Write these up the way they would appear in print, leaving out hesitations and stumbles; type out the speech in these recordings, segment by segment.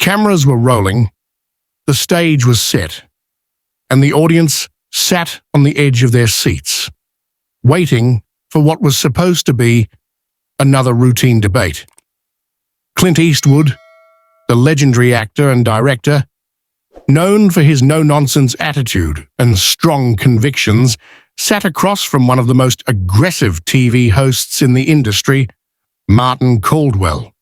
cameras were rolling, the stage was set, and the audience sat on the edge of their seats, waiting for what was supposed to be another routine debate. Clint Eastwood, the legendary actor and director, known for his no-nonsense attitude and strong convictions, sat across from one of the most aggressive TV hosts in the industry, Martin Caldwell.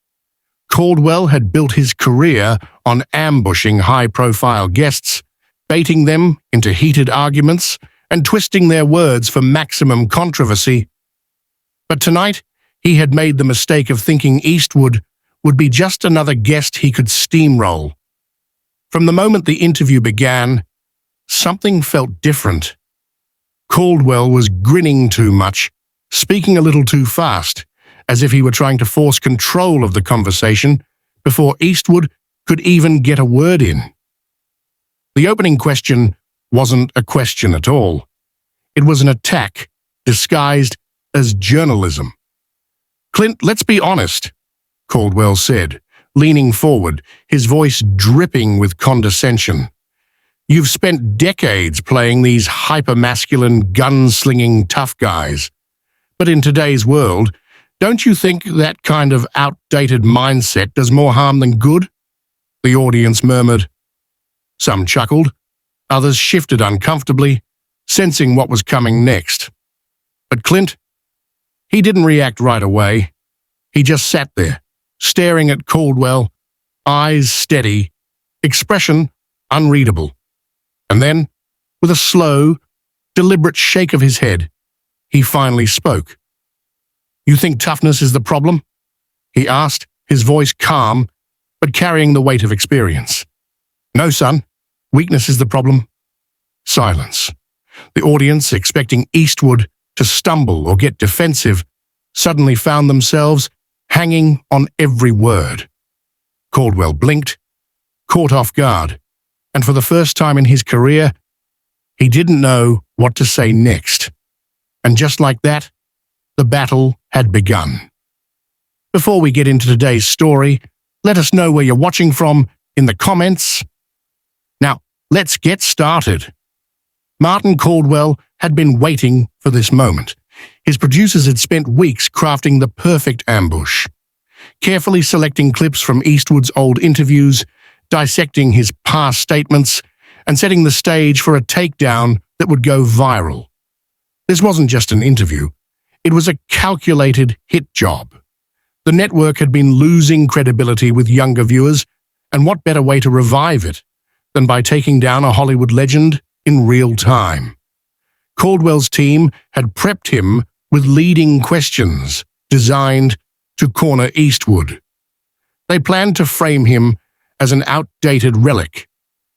Caldwell had built his career on ambushing high-profile guests, baiting them into heated arguments and twisting their words for maximum controversy. But tonight, he had made the mistake of thinking Eastwood would be just another guest he could steamroll. From the moment the interview began, something felt different. Caldwell was grinning too much, speaking a little too fast, as if he were trying to force control of the conversation before Eastwood could even get a word in. The opening question wasn't a question at all. It was an attack disguised as journalism. "Clint, let's be honest," Caldwell said, leaning forward, his voice dripping with condescension. "You've spent decades playing these hyper-masculine, gun-slinging tough guys. But in today's world, don't you think that kind of outdated mindset does more harm than good?" The audience murmured. Some chuckled, others shifted uncomfortably, sensing what was coming next. But Clint, he didn't react right away. He just sat there, staring at Caldwell, eyes steady, expression unreadable. And then, with a slow, deliberate shake of his head, he finally spoke. "You think toughness is the problem?" he asked, his voice calm, but carrying the weight of experience. "No, son. Weakness is the problem." Silence. The audience, expecting Eastwood to stumble or get defensive, suddenly found themselves hanging on every word. Caldwell blinked, caught off guard, and for the first time in his career, he didn't know what to say next. And just like that, the battle had begun. Before we get into today's story, let us know where you're watching from in the comments. Now, let's get started. Martin Caldwell had been waiting for this moment. His producers had spent weeks crafting the perfect ambush, carefully selecting clips from Eastwood's old interviews, dissecting his past statements, and setting the stage for a takedown that would go viral. This wasn't just an interview. It was a calculated hit job. The network had been losing credibility with younger viewers, and what better way to revive it than by taking down a Hollywood legend in real time? Caldwell's team had prepped him with leading questions designed to corner Eastwood. They planned to frame him as an outdated relic,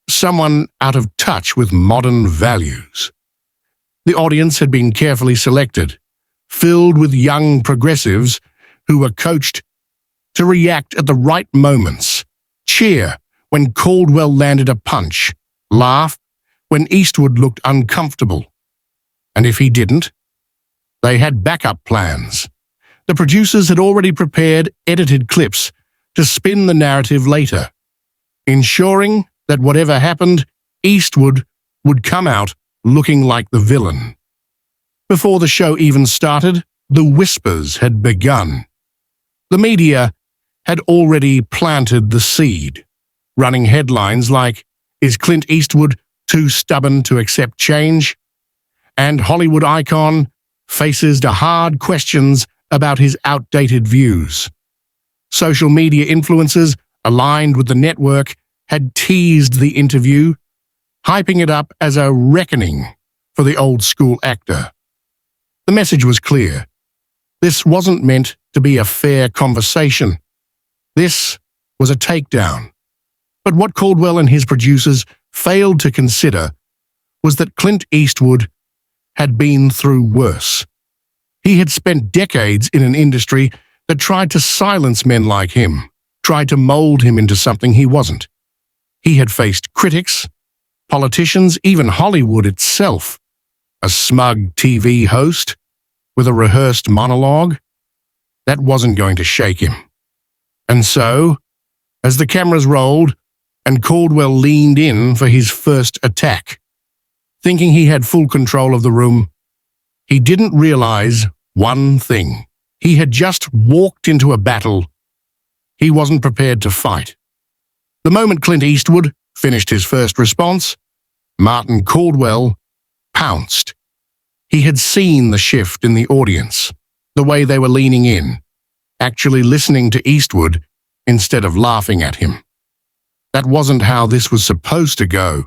someone out of touch with modern values. The audience had been carefully selected, filled with young progressives who were coached to react at the right moments, cheer when Caldwell landed a punch, laugh when Eastwood looked uncomfortable. And if he didn't, they had backup plans. The producers had already prepared edited clips to spin the narrative later, ensuring that whatever happened, Eastwood would come out looking like the villain. Before the show even started, the whispers had begun. The media had already planted the seed, running headlines like, "Is Clint Eastwood too stubborn to accept change?" and "Hollywood icon faces the hard questions about his outdated views." Social media influencers aligned with the network had teased the interview, hyping it up as a reckoning for the old-school actor. The message was clear. This wasn't meant to be a fair conversation. This was a takedown. But what Caldwell and his producers failed to consider was that Clint Eastwood had been through worse. He had spent decades in an industry that tried to silence men like him, tried to mold him into something he wasn't. He had faced critics, politicians, even Hollywood itself. A smug TV host with a rehearsed monologue? That wasn't going to shake him. And so, As the cameras rolled and Caldwell leaned in for his first attack, thinking he had full control of the room, he didn't realize one thing. He had just walked into a battle he wasn't prepared to fight. The moment Clint Eastwood finished his first response, Martin Caldwell pounced. He had seen the shift in the audience, the way they were leaning in, actually listening to Eastwood instead of laughing at him. That wasn't how this was supposed to go.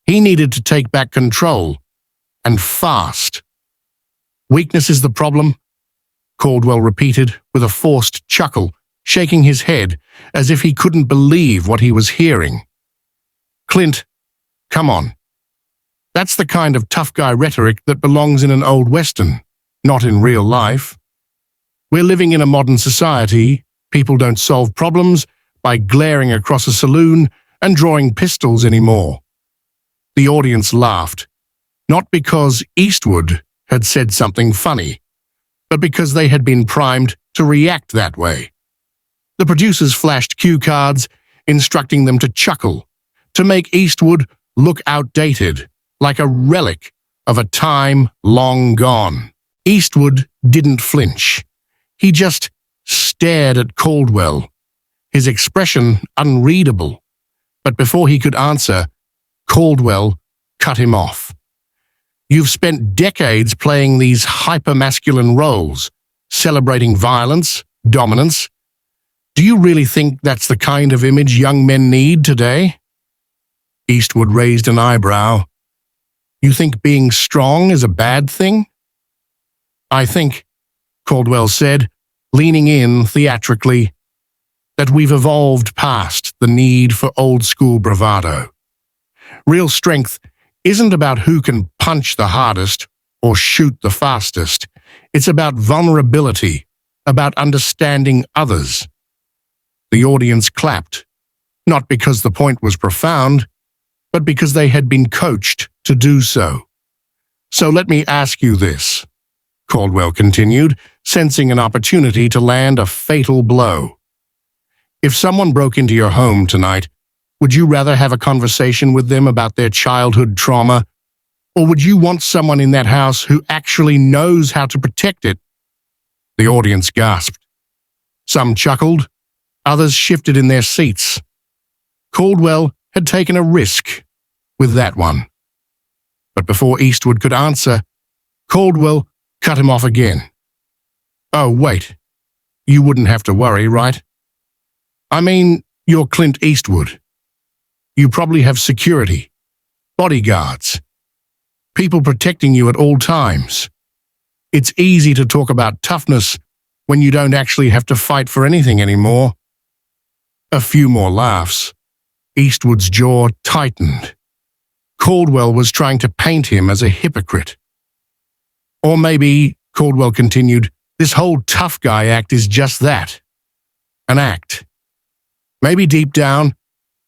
He needed to take back control, and fast. "Weakness is the problem," Caldwell repeated with a forced chuckle, shaking his head as if he couldn't believe what he was hearing. "Clint, come on. That's the kind of tough guy rhetoric that belongs in an old Western, not in real life. We're living in a modern society. People don't solve problems by glaring across a saloon and drawing pistols anymore." The audience laughed, not because Eastwood had said something funny, but because they had been primed to react that way. The producers flashed cue cards, instructing them to chuckle, to make Eastwood look outdated, like a relic of a time long gone. Eastwood didn't flinch. He just stared at Caldwell, his expression unreadable. But before he could answer, Caldwell cut him off. "You've spent decades playing these hyper-masculine roles, celebrating violence, dominance. Do you really think that's the kind of image young men need today?" Eastwood raised an eyebrow. "You think being strong is a bad thing?" "I think," Caldwell said, leaning in theatrically, "that we've evolved past the need for old-school bravado. Real strength isn't about who can punch the hardest or shoot the fastest. It's about vulnerability, about understanding others." The audience clapped, not because the point was profound, but because they had been coached to do so. "So let me ask you this," Caldwell continued, sensing an opportunity to land a fatal blow. "If someone broke into your home tonight, would you rather have a conversation with them about their childhood trauma, or would you want someone in that house who actually knows how to protect it?" The audience gasped. Some chuckled, others shifted in their seats. Caldwell had taken a risk with that one. But before Eastwood could answer, Caldwell cut him off again. "Oh, wait. You wouldn't have to worry, right? I mean, you're Clint Eastwood. You probably have security, bodyguards, people protecting you at all times. It's easy to talk about toughness when you don't actually have to fight for anything anymore." A few more laughs. Eastwood's jaw tightened. Caldwell was trying to paint him as a hypocrite. "Or maybe," Caldwell continued, "this whole tough guy act is just that. An act. Maybe deep down,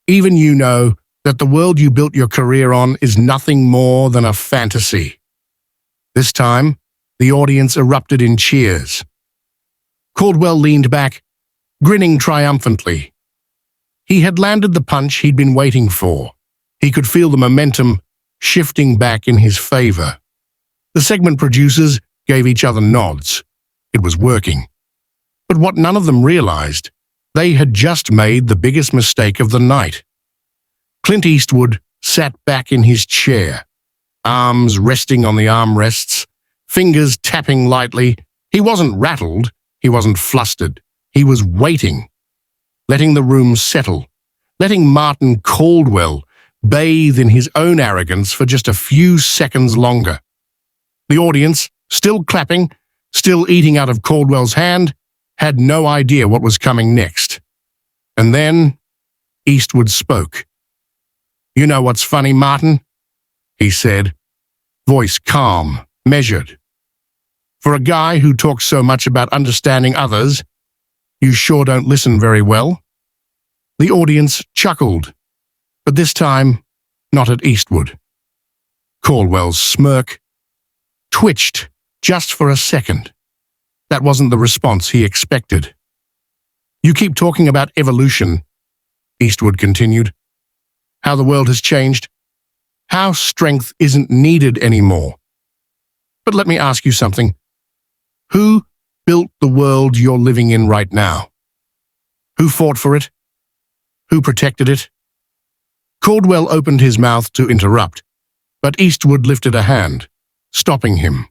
even you know that the world you built your career on is nothing more than a fantasy." This time, the audience erupted in cheers. Caldwell leaned back, grinning triumphantly. He had landed the punch he'd been waiting for. He could feel the momentum shifting back in his favor. The segment producers gave each other nods. It was working. But what none of them realized, they had just made the biggest mistake of the night. Clint Eastwood sat back in his chair, arms resting on the armrests, fingers tapping lightly. He wasn't rattled, he wasn't flustered. He was waiting, letting the room settle, letting Martin Caldwell bathe in his own arrogance for just a few seconds longer. The audience, still clapping, still eating out of Caldwell's hand, had no idea what was coming next. And then Eastwood spoke. "You know what's funny, Martin?" he said, voice calm, measured. "For a guy who talks so much about understanding others, you sure don't listen very well." The audience chuckled, but this time not at Eastwood. Caldwell's smirk twitched just for a second. That wasn't the response he expected. "You keep talking about evolution Eastwood continued. How the world has changed. How strength isn't needed anymore. But let me ask you something. Who built the world you're living in right now? Who fought for it? Who protected it? Caldwell opened his mouth to interrupt, but Eastwood lifted a hand, stopping him.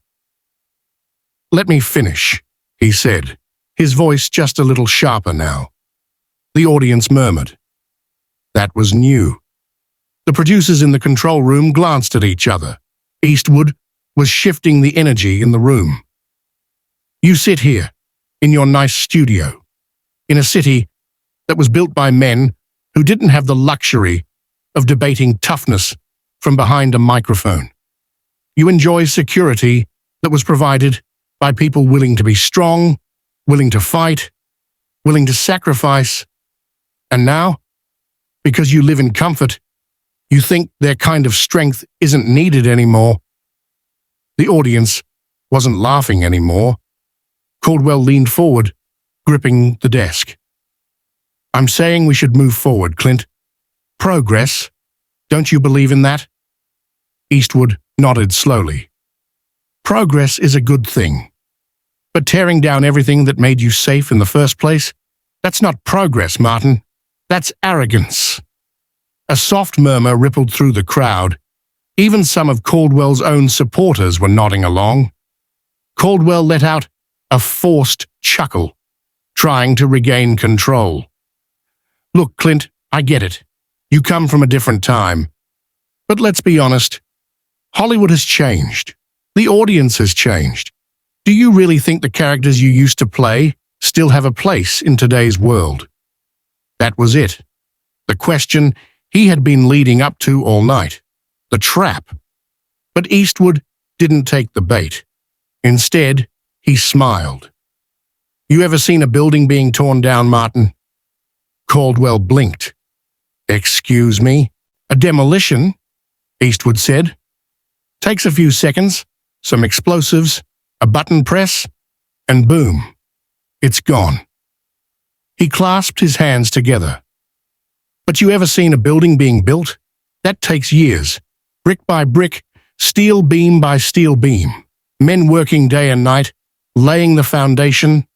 Let me finish, he said, his voice just a little sharper now. The audience murmured. That was new. The producers in the control room glanced at each other. Eastwood was shifting the energy in the room. You sit here, in your nice studio, in a city that was built by men who didn't have the luxury of debating toughness from behind a microphone. You enjoy security that was provided by people willing to be strong, willing to fight, willing to sacrifice. And now, because you live in comfort, you think their kind of strength isn't needed anymore. The audience wasn't laughing anymore. Caldwell leaned forward, gripping the desk. I'm saying we should move forward, Clint. Progress. Don't you believe in that? Eastwood nodded slowly. Progress is a good thing. But tearing down everything that made you safe in the first place, that's not progress, Martin. That's arrogance. A soft murmur rippled through the crowd. Even some of Caldwell's own supporters were nodding along. Caldwell let out a forced chuckle, trying to regain control. Look, Clint, I get it. You come from a different time. But let's be honest. Hollywood has changed. The audience has changed. Do you really think the characters you used to play still have a place in today's world? That was it. The question he had been leading up to all night. The trap. But Eastwood didn't take the bait. Instead, he smiled. You ever seen a building being torn down, Martin? Caldwell blinked. Excuse me? A demolition? Eastwood said. Takes a few seconds, some explosives, a button press, and boom, it's gone. He clasped his hands together. But you ever seen a building being built? That takes years. Brick by brick, steel beam by steel beam. Men working day and night, laying the foundation,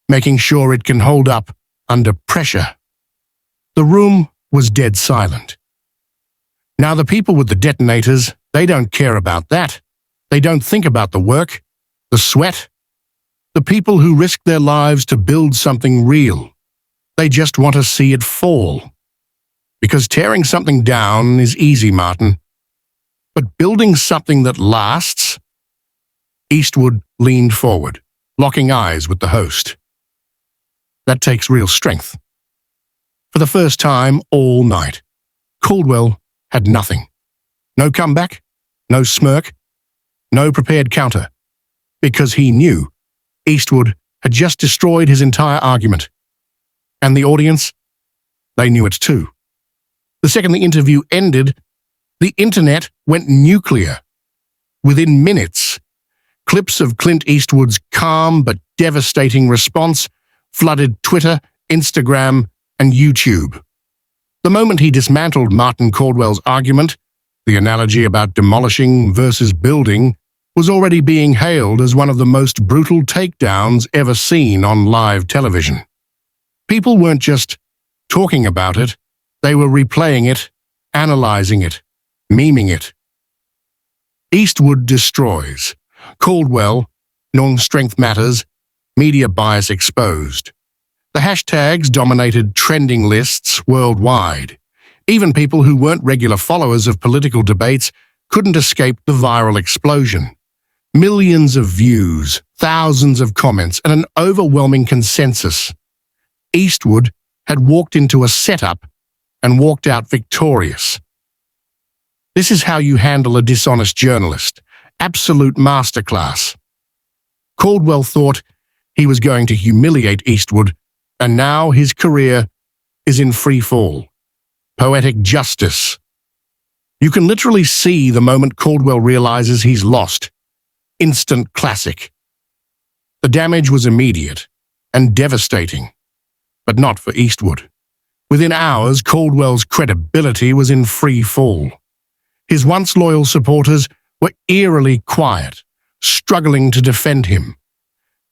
making sure it can hold up under pressure. The room was dead silent. Now the people with the detonators, they don't care about that. They don't think about the work, the sweat, the people who risk their lives to build something real. They just want to see it fall. Because tearing something down is easy, Martin. But building something that lasts? Eastwood leaned forward, locking eyes with the host. That takes real strength. For the first time all night, Caldwell had nothing. No comeback, no smirk, no prepared counter. Because he knew Eastwood had just destroyed his entire argument. And the audience, they knew it too. The second the interview ended, the internet went nuclear. Within minutes, clips of Clint Eastwood's calm but devastating response flooded Twitter, Instagram, and YouTube. The moment he dismantled Martin Caldwell's argument, the analogy about demolishing versus building was already being hailed as one of the most brutal takedowns ever seen on live television. People weren't just talking about it, they were replaying it, analyzing it, memeing it. Eastwood destroys. Caldwell, non-strength matters, media bias exposed. The hashtags dominated trending lists worldwide. Even people who weren't regular followers of political debates couldn't escape the viral explosion. Millions of views, thousands of comments, and an overwhelming consensus. Eastwood had walked into a setup and walked out victorious. This is how you handle a dishonest journalist. Absolute masterclass. Caldwell thought he was going to humiliate Eastwood, and now his career is in free fall. Poetic justice. You can literally see the moment Caldwell realizes he's lost. Instant classic. The damage was immediate and devastating, but not for Eastwood. Within hours, Caldwell's credibility was in free fall. His once loyal supporters were eerily quiet, struggling to defend him.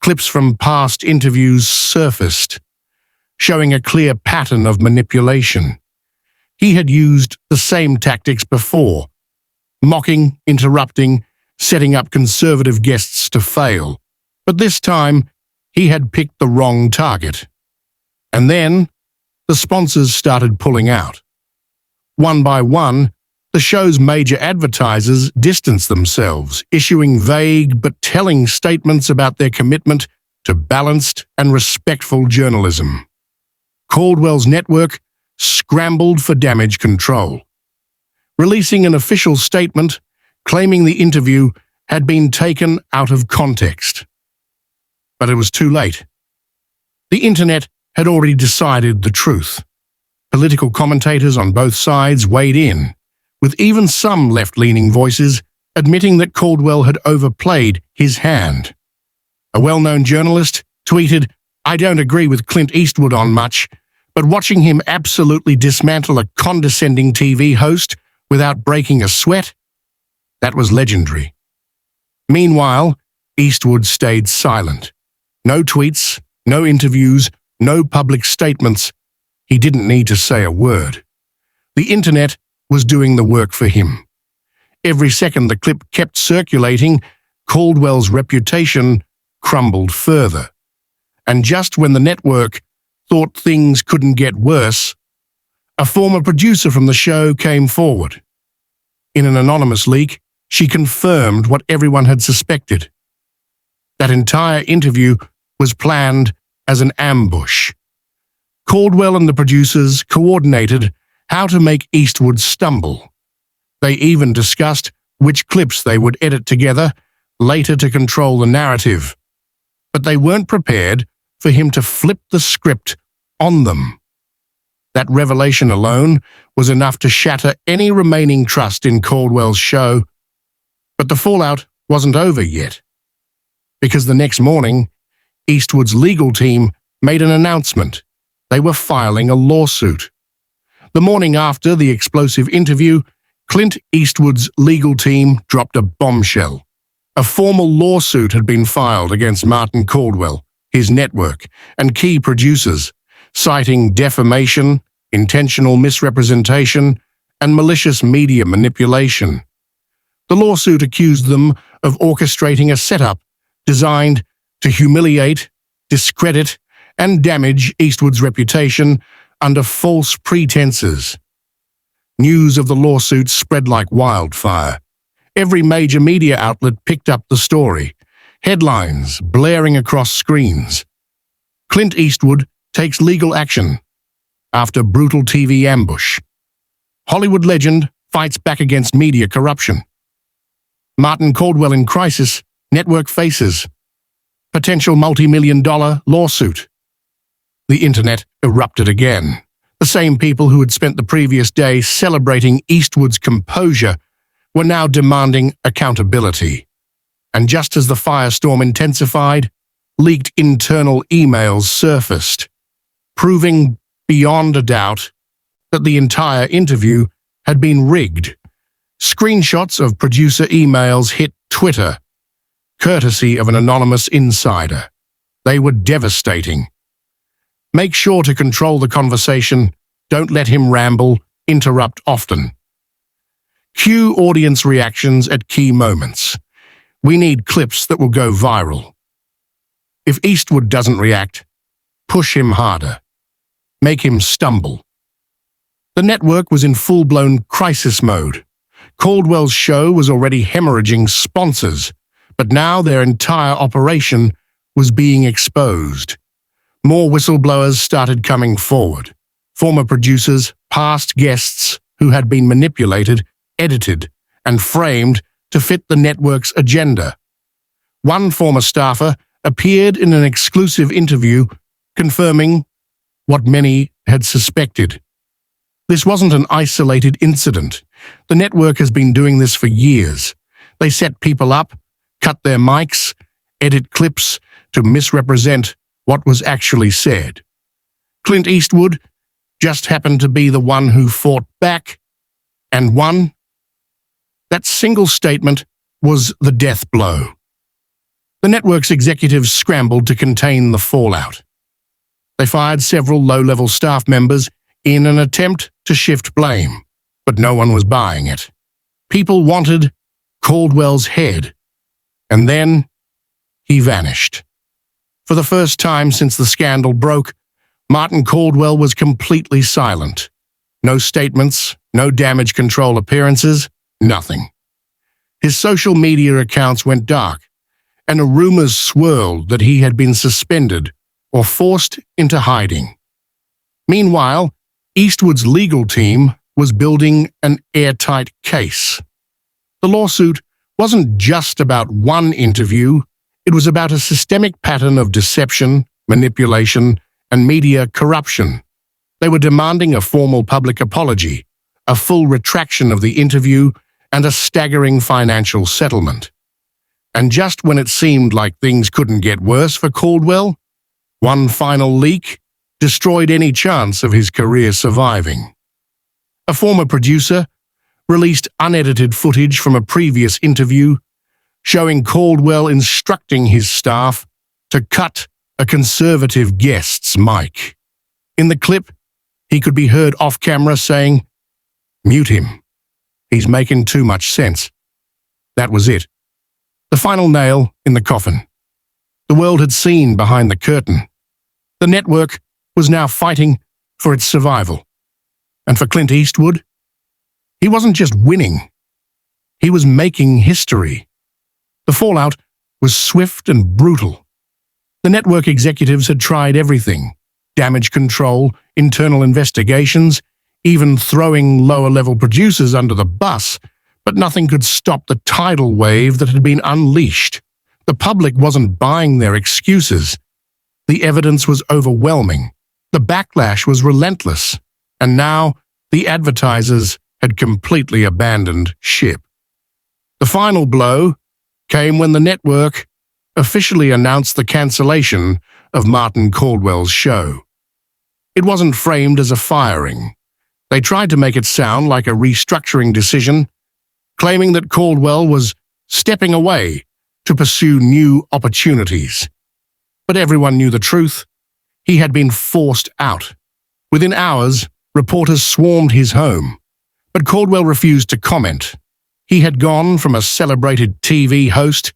Clips from past interviews surfaced, showing a clear pattern of manipulation. He had used the same tactics before, mocking, interrupting, setting up conservative guests to fail. But this time, he had picked the wrong target. And then, the sponsors started pulling out. One by one, the show's major advertisers distanced themselves, issuing vague but telling statements about their commitment to balanced and respectful journalism. Caldwell's network scrambled for damage control, releasing an official statement claiming the interview had been taken out of context. But it was too late. The internet had already decided the truth. Political commentators on both sides weighed in, with even some left-leaning voices admitting that Caldwell had overplayed his hand. A well-known journalist tweeted, "I don't agree with Clint Eastwood on much, but watching him absolutely dismantle a condescending TV host without breaking a sweat, that was legendary." Meanwhile, Eastwood stayed silent. No tweets, no interviews, no public statements. He didn't need to say a word. The internet was doing the work for him. Every second the clip kept circulating, Caldwell's reputation crumbled further. And just when the network thought things couldn't get worse, a former producer from the show came forward. In an anonymous leak, she confirmed what everyone had suspected. That entire interview was planned as an ambush. Caldwell and the producers coordinated how to make Eastwood stumble. They even discussed which clips they would edit together later to control the narrative. But they weren't prepared for him to flip the script on them. That revelation alone was enough to shatter any remaining trust in Caldwell's show. But the fallout wasn't over yet, because the next morning, Eastwood's legal team made an announcement. They were filing a lawsuit. The morning after the explosive interview, Clint Eastwood's legal team dropped a bombshell. A formal lawsuit had been filed against Martin Caldwell, his network, and key producers, citing defamation, intentional misrepresentation, and malicious media manipulation. The lawsuit accused them of orchestrating a setup designed to humiliate, discredit, and damage Eastwood's reputation under false pretenses. News of the lawsuit spread like wildfire. Every major media outlet picked up the story, headlines blaring across screens. Clint Eastwood takes legal action after brutal TV ambush. Hollywood legend fights back against media corruption. Martin Caldwell in crisis, network faces potential multi-million-dollar lawsuit. The internet erupted again. The same people who had spent the previous day celebrating Eastwood's composure were now demanding accountability. And just as the firestorm intensified, leaked internal emails surfaced, proving beyond a doubt that the entire interview had been rigged. Screenshots of producer emails hit Twitter, courtesy of an anonymous insider. They were devastating. Make sure to control the conversation. Don't let him ramble. Interrupt often. Cue audience reactions at key moments. We need clips that will go viral. If Eastwood doesn't react, push him harder. Make him stumble. The network was in full-blown crisis mode. Caldwell's show was already hemorrhaging sponsors, but now their entire operation was being exposed. More whistleblowers started coming forward. Former producers, past guests who had been manipulated, edited, and framed to fit the network's agenda. One former staffer appeared in an exclusive interview confirming what many had suspected. This wasn't an isolated incident. The network has been doing this for years. They set people up, cut their mics, edit clips to misrepresent what was actually said. Clint Eastwood just happened to be the one who fought back and won. That single statement was the death blow. The network's executives scrambled to contain the fallout. They fired several low-level staff members in an attempt to shift blame, but no one was buying it. People wanted Caldwell's head, and then he vanished. For the first time since the scandal broke, Martin Caldwell was completely silent. No statements, no damage control appearances, nothing. His social media accounts went dark, and rumors swirled that he had been suspended or forced into hiding. Meanwhile, Eastwood's legal team was building an airtight case. The lawsuit wasn't just about one interview, it was about a systemic pattern of deception, manipulation, and media corruption. They were demanding a formal public apology, a full retraction of the interview, and a staggering financial settlement. And just when it seemed like things couldn't get worse for Caldwell, one final leak destroyed any chance of his career surviving. A former producer released unedited footage from a previous interview showing Caldwell instructing his staff to cut a conservative guest's mic. In the clip, he could be heard off-camera saying, "Mute him. He's making too much sense." That was it. The final nail in the coffin. The world had seen behind the curtain. The network was now fighting for its survival. And for Clint Eastwood, he wasn't just winning. He was making history. The fallout was swift and brutal. The network executives had tried everything: damage control, internal investigations, even throwing lower-level producers under the bus, but nothing could stop the tidal wave that had been unleashed. The public wasn't buying their excuses. The evidence was overwhelming. The backlash was relentless. And now the advertisers had completely abandoned ship. The final blow came when the network officially announced the cancellation of Martin Caldwell's show. It wasn't framed as a firing. They tried to make it sound like a restructuring decision, claiming that Caldwell was stepping away to pursue new opportunities. But everyone knew the truth. He had been forced out. Within hours, reporters swarmed his home. But Caldwell refused to comment. He had gone from a celebrated TV host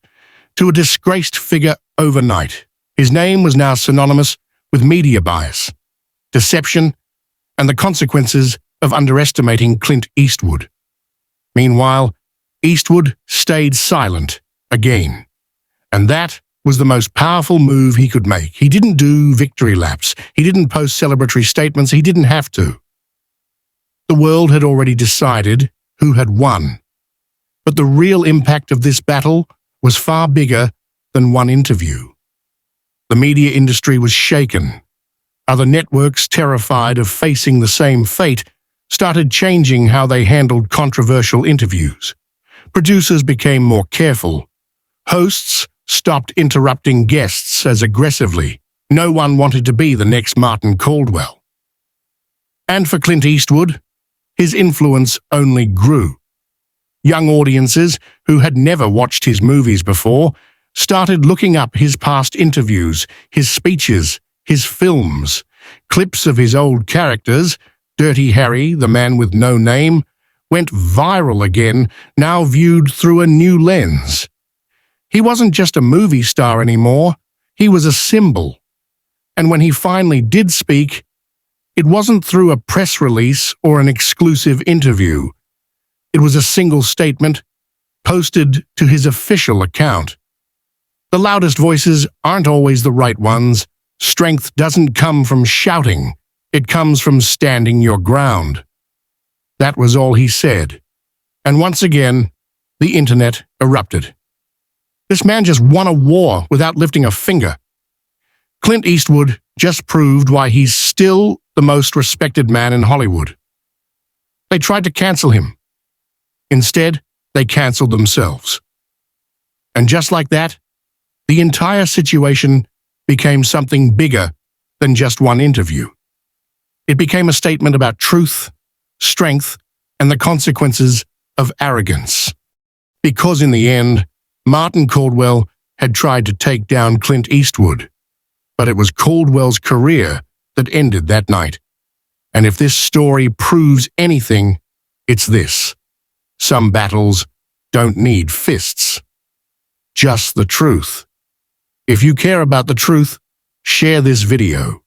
to a disgraced figure overnight. His name was now synonymous with media bias, deception, and the consequences of underestimating Clint Eastwood. Meanwhile, Eastwood stayed silent again. And that was the most powerful move he could make. He didn't do victory laps. He didn't post celebratory statements. He didn't have to. The world had already decided who had won. But the real impact of this battle was far bigger than one interview. The media industry was shaken. Other networks, terrified of facing the same fate, started changing how they handled controversial interviews. Producers became more careful. Hosts stopped interrupting guests as aggressively. No one wanted to be the next Martin Caldwell. And for Clint Eastwood, his influence only grew. Young audiences who had never watched his movies before started looking up his past interviews, his speeches, his films. Clips of his old characters, Dirty Harry, the man with no name, went viral again, now viewed through a new lens. He wasn't just a movie star anymore, he was a symbol. And when he finally did speak, it wasn't through a press release or an exclusive interview. It was a single statement posted to his official account. The loudest voices aren't always the right ones. Strength doesn't come from shouting. It comes from standing your ground. That was all he said. And once again, the internet erupted. This man just won a war without lifting a finger. Clint Eastwood just proved why he's still the most respected man in Hollywood. They tried to cancel him. Instead, they canceled themselves. And just like that, the entire situation became something bigger than just one interview. It became a statement about truth, strength, and the consequences of arrogance. Because in the end, Martin Caldwell had tried to take down Clint Eastwood, but it was Caldwell's career that ended that night. And if this story proves anything, it's this: some battles don't need fists, just the truth. If you care about the truth, share this video.